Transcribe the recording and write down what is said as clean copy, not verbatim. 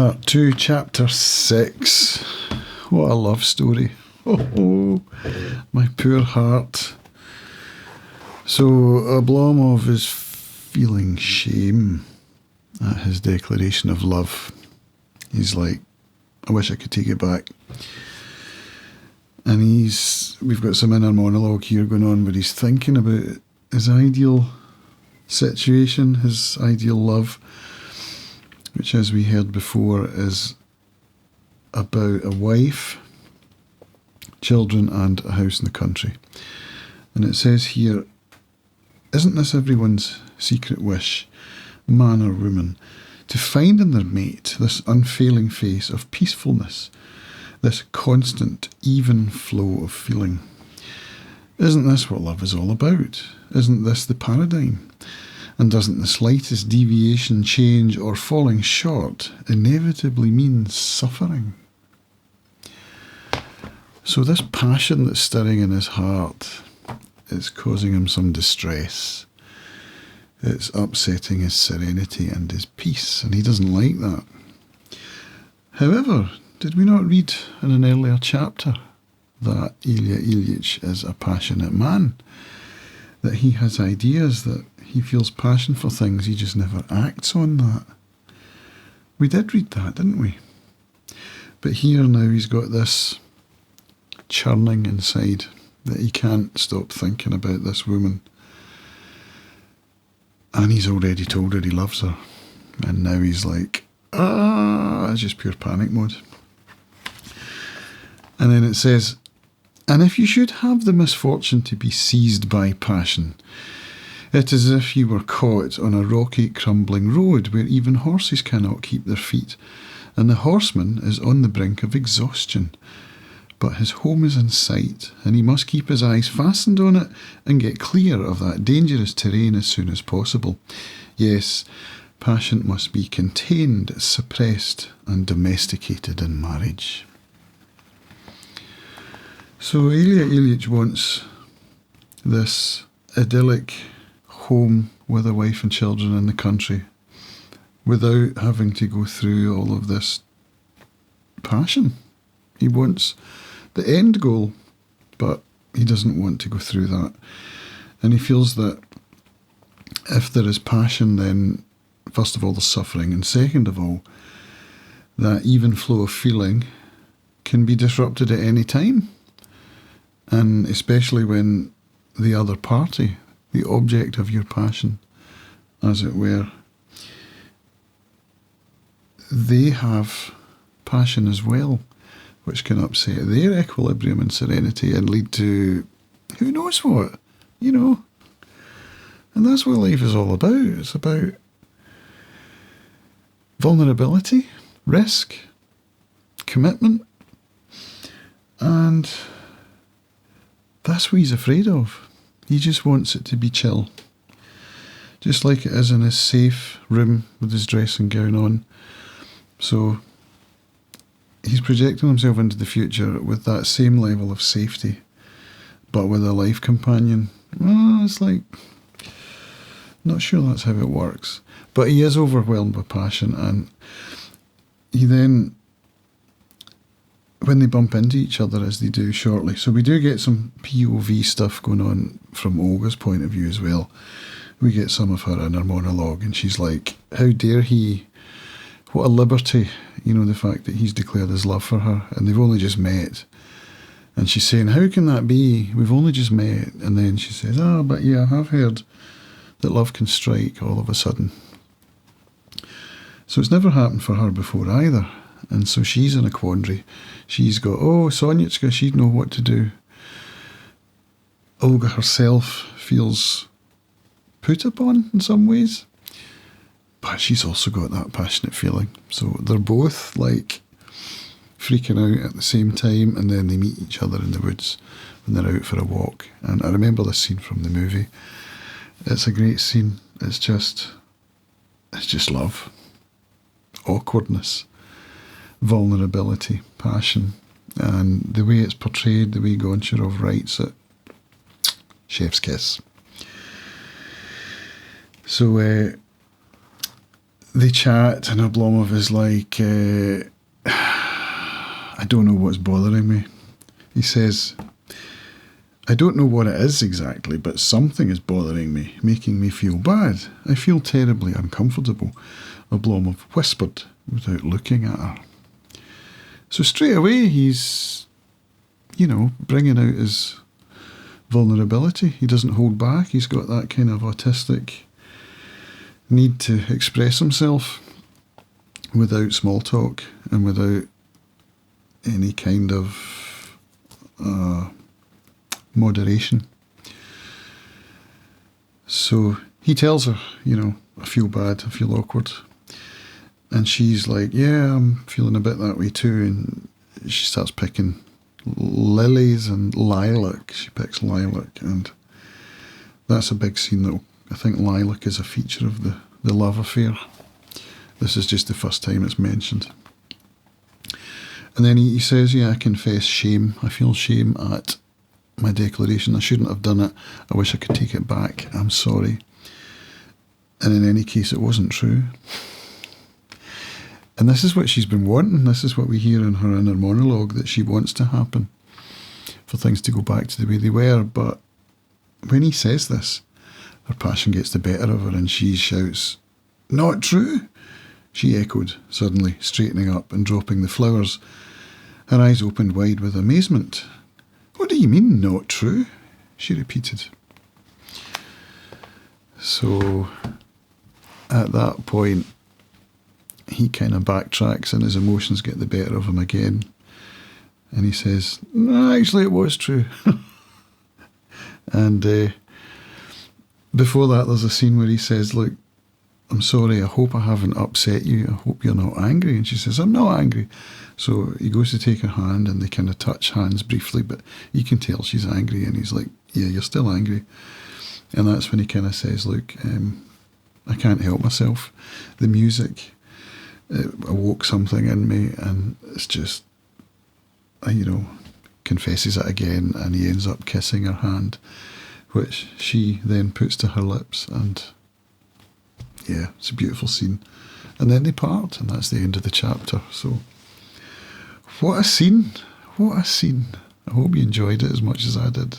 Part 2, Chapter 6. What a love story. Oh, my poor heart. So, Oblomov is feeling shame at his declaration of love. He's like, I wish I could take it back. And we've got some inner monologue here going on where he's thinking about his ideal situation, his ideal love, which, as we heard before, is about a wife, children, and a house in the country. And it says here, isn't this everyone's secret wish, man or woman, to find in their mate this unfailing face of peacefulness, this constant, even flow of feeling? Isn't this what love is all about? Isn't this the paradigm? And doesn't the slightest deviation, change, or falling short inevitably mean suffering? So this passion that's stirring in his heart is causing him some distress. It's upsetting his serenity and his peace, and he doesn't like that. However, did we not read in an earlier chapter that Ilya Ilyich is a passionate man? That he has ideas, that he feels passion for things, he just never acts on that. We did read that, didn't we? But here now he's got this churning inside that he can't stop thinking about this woman. And he's already told her he loves her. And now he's like, it's just pure panic mode. And then it says, and if you should have the misfortune to be seized by passion, it is as if you were caught on a rocky, crumbling road where even horses cannot keep their feet, and the horseman is on the brink of exhaustion. But his home is in sight, and he must keep his eyes fastened on it and get clear of that dangerous terrain as soon as possible. Yes, passion must be contained, suppressed, and domesticated in marriage. So Ilya Ilyich wants this idyllic home with a wife and children in the country without having to go through all of this passion. He wants the end goal, but he doesn't want to go through that. And he feels that if there is passion, then first of all there's suffering, and second of all, that even flow of feeling can be disrupted at any time. And especially when the other party, the object of your passion, as it were, they have passion as well, which can upset their equilibrium and serenity and lead to who knows what, And that's what life is all about. It's about vulnerability, risk, commitment, and that's what he's afraid of. He just wants it to be chill. Just like it is in his safe room with his dressing gown on. So he's projecting himself into the future with that same level of safety, but with a life companion. Well, it's like, not sure that's how it works. But he is overwhelmed with passion, and he then, when they bump into each other, as they do shortly. So we do get some POV stuff going on from Olga's point of view as well. We get some of her inner monologue, and she's like, how dare he, what a liberty, the fact that he's declared his love for her, and they've only just met. And she's saying, how can that be? We've only just met. And then she says, but yeah, I have heard that love can strike all of a sudden. So it's never happened for her before either. And so she's in a quandary. She's got, Sonyatska, she'd know what to do. Olga herself feels put upon in some ways, but she's also got that passionate feeling. So they're both like freaking out at the same time, and then they meet each other in the woods when they're out for a walk. And I remember this scene from the movie. It's a great scene. It's just love, awkwardness, vulnerability, passion, and the way it's portrayed, the way Goncharov writes it, chef's kiss. So they chat, and Oblomov is like, I don't know what's bothering me. He says, I don't know what it is exactly, but something is bothering me, making me feel bad. I feel terribly uncomfortable, Oblomov whispered without looking at her. So straight away he's, bringing out his vulnerability. He doesn't hold back. He's got that kind of autistic need to express himself without small talk and without any kind of moderation. So he tells her, I feel bad, I feel awkward. And she's like, yeah, I'm feeling a bit that way too. And she starts picking lilies and lilac. She picks lilac, and that's a big scene that I think lilac is a feature of the love affair. This is just the first time it's mentioned. And then he says, I confess shame. I feel shame at my declaration. I shouldn't have done it. I wish I could take it back. I'm sorry. And in any case, it wasn't true. And this is what she's been wanting. This is what we hear in her inner monologue, that she wants to happen, for things to go back to the way they were. But when he says this, her passion gets the better of her and she shouts, "Not true," she echoed, suddenly straightening up and dropping the flowers. Her eyes opened wide with amazement. "What do you mean, not true?" she repeated. So at that point, he kind of backtracks and his emotions get the better of him again. And he says, "No, actually it was true." And before that, there's a scene where he says, "Look, I'm sorry, I hope I haven't upset you. I hope you're not angry." And she says, "I'm not angry." So he goes to take her hand and they kind of touch hands briefly, but you can tell she's angry. And he's like, "Yeah, you're still angry." And that's when he kind of says, "Look, I can't help myself. The music, it awoke something in me," and it's just, confesses it again, and he ends up kissing her hand, which she then puts to her lips, and yeah, it's a beautiful scene. And then they part, and that's the end of the chapter. So what a scene. What a scene. I hope you enjoyed it as much as I did.